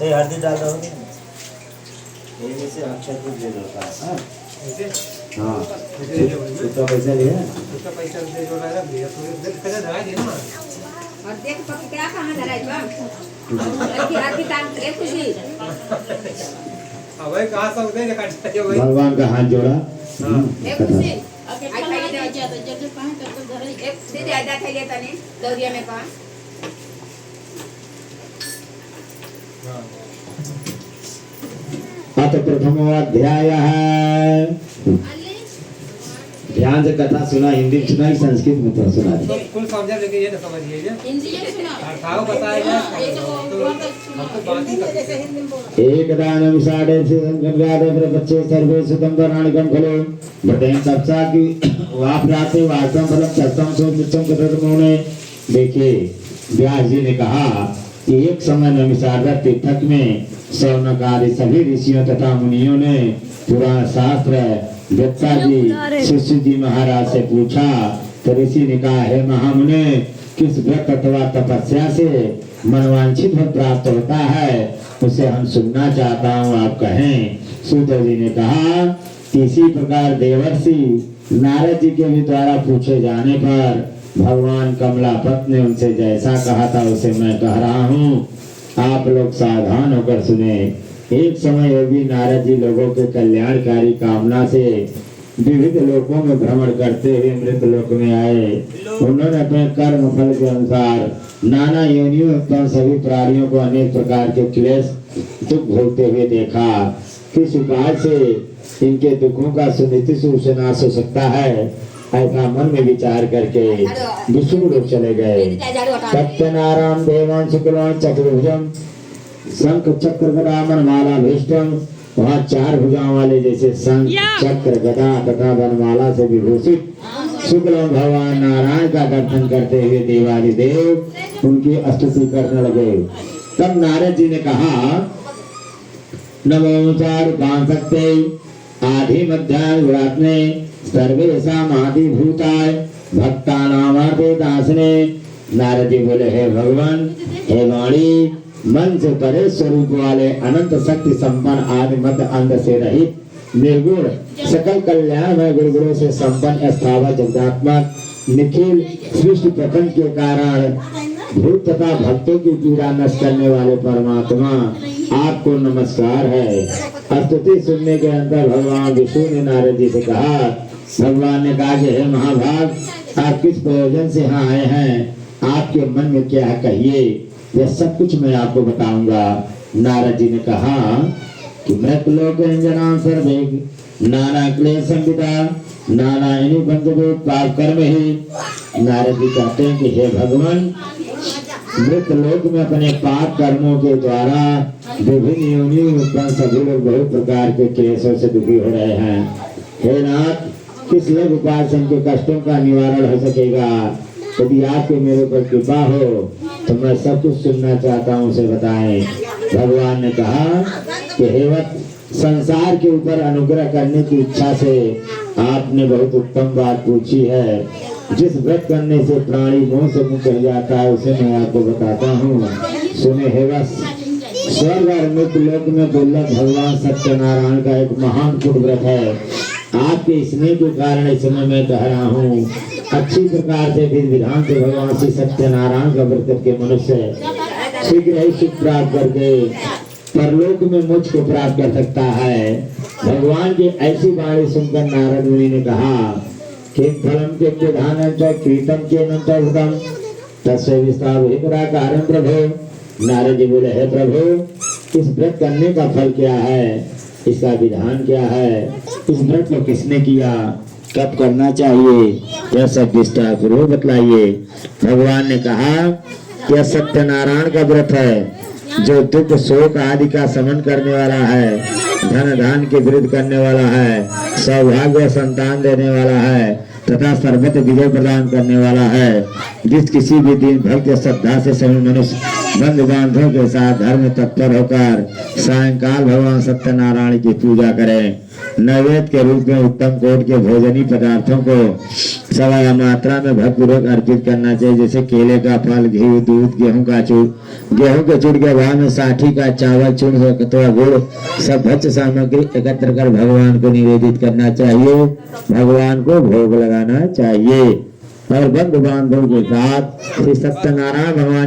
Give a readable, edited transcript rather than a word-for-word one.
ये हल्दी डाल दो। ये से अक्षय को दे दो का। हां ऐसे हां उसका पैसा लिया उसका पैसा दे जो रहा है भैया तो देख कर धरा दे ना और देख पक क्या कहां धराई बा आरती काम एक खुशी अब भाई कहां से उधर काटता है भाई भगवान का हाथ जोड़ा। हां एक खुशी अके खाना दे जाता जब पाए तब तो धरे एक दीदी आधा खाई लेता ने दौरिया में पा हां अथ प्रथमो अध्याय है। ध्यान से कथा सुना, हिंदी में सुना कि संस्कृत में तो सुना तो कुल समझा लेके ये ना समझिए ये हिंदी में सुना अर्थाव बताएगा तो बात ही कर एक दानम साढ़े से गंगाधर पर बच्चे सर्वे सुतम वराणिकम खलो बटेन तपसा की वापराते वास्तव फलम सत्तम सो मित्रम कथमोने। देखिए व्यास जी ने कहा कि एक समय नमिसागर तीर्थक में शौनक आदि सभी ऋषियों तथा मुनियों ने पुराण शास्त्र दत्ता जी शिष्य जी महाराज से पूछा तो ऋषि ने कहा हे महामुने किस व्रत अथवा तपस्या से मनवांछित फल प्राप्त होता है उसे हम सुनना चाहता हूँ, आप कहें। सूत जी ने कहा इसी प्रकार देवर्षि नारद जी के भी द्वारा पूछे जाने पर भगवान कमलापत ने उनसे जैसा कहा था उसे मैं कह रहा हूँ, आप लोग सावधान होकर सुने। एक समय योगी नारद जी लोगों के कल्याणकारी कामना से विविध लोकों में भ्रमण करते हुए मृत लोक में आए। उन्होंने अपने कर्म फल के अनुसार नाना योनियों उत्पन्न सभी प्राणियों को अनेक प्रकार के क्लेश दुख भोगते हुए देखा। किस उपाय से इनके दुखों का सुनिश्चित रूप से नाश हो सकता है ऐसा मन में विचार करके विष्णु लोक चले गए। सत्यनारायण देवान शुक्लान चतुर्भुजम शंख चक्र गदा वनमाला भीष्टम। वहाँ चार भुजाओं वाले जैसे शंख चक्र गदा तथा वनमाला से विभूषित शुक्ल भगवान नारायण का दर्शन करते हुए देवादिदेव उनकी स्तुति करने लगे। तब नारद जी ने कहा नमो चारुकांसक्ते आधि मध्याह्न विरात्ने सर्वेषां आदिभूताय भक्तानामार्थे दासने। नारद जी बोले हे भगवान हे वाणी मन से परे स्वरूप वाले अनंत शक्ति संपन्न आदि मध्य अंग से रहित निर्गुण सकल कल्याण में गुरुगुरु से संपन्न स्थावर जगदात्मक निखिल सृष्टि प्रपंच के कारण भूत तथा भक्तों की पीड़ा नष्ट करने वाले परमात्मा आपको नमस्कार है। स्तुति सुनने के अंतर भगवान विष्णु ने नारद जी से कहा। भगवान ने कहा कि हे महाभाग आप किस प्रयोजन से यहाँ आए हैं, आपके मन में क्या है कहिए, यह सब कुछ मैं आपको बताऊंगा। नारद जी ने कहा कि मृत लोक अंजना सर्वे नाना क्लेश संविदा नाना इन्हीं बंधु पाप कर्म ही। नारद जी कहते हैं कि हे भगवान मृत लोक में अपने पाप कर्मों के द्वारा विभिन्न योनियों में उत्पन्न सभी लोग बहुत प्रकार के क्लेशों से दुखी हो रहे हैं। हे नाथ किस लघु उपाय से इनके कष्टों का निवारण हो सकेगा। यदि आपके मेरे पर कृपा हो तो मैं सब कुछ सुनना चाहता हूँ, उसे बताएं। भगवान ने कहा कि हे वत्स संसार के ऊपर अनुग्रह करने की इच्छा से आपने बहुत उत्तम बात पूछी है। जिस व्रत करने से प्राणी मोह से मुक्त हो जाता है उसे मैं आपको बताता हूँ, सुने हे वत्स। स्वर्ग और मृत्यु लोक में दुर्लभ भगवान सत्यनारायण का एक महान कुट व्रत है। आपके स्नेह के कारण इस समय मैं कह रहा हूँ। अच्छी प्रकार से विधि विधान से भगवान श्री सत्यनारायण का व्रत करके मनुष्य शीघ्र ही सुख प्राप्त करके परलोक में मोक्ष को प्राप्त कर सकता है। भगवान की ऐसी वाणी सुनकर नारद मुनि ने कहा कि फलम के प्रधान कीर्तन के नंतरम तस्य विस्तार प्रभु। नारद जी बोले हे प्रभु इस व्रत करने का फल क्या है, इसका विधान क्या है, इस व्रत को किसने किया, कब करना चाहिए, यह सब विस्तार पूर्वक बतलाइए। भगवान ने कहा यह सत्यनारायण का व्रत है जो दुख शोक आदि का शमन करने वाला है, धन धान के विरुद्ध करने वाला है, सौभाग्य संतान देने वाला है तथा सर्वत्र विजय प्रदान करने वाला है। जिस किसी भी दिन भक्त श्रद्धा से सभी मनुष्य बंधु बांधवों के साथ धर्म तत्पर होकर सायंकाल भगवान सत्यनारायण की पूजा करें नैवेद्य के रूप में उत्तम कोट के भोजनी पदार्थों को सवा मात्रा में भक्तिपूर्वक अर्पित करना चाहिए, जैसे केले का फल, घी, दूध, गेहूं का चूड़, गेहूं के चूड़ के भाव में साठी का चावल, चूड़, थोड़ा गुड़, सब भक्ष्य सामग्री एकत्र कर भगवान को निवेदित करना चाहिए, भगवान को भोग लगाना चाहिए और बंधु बांधवों के साथ श्री सत्यनारायण भगवान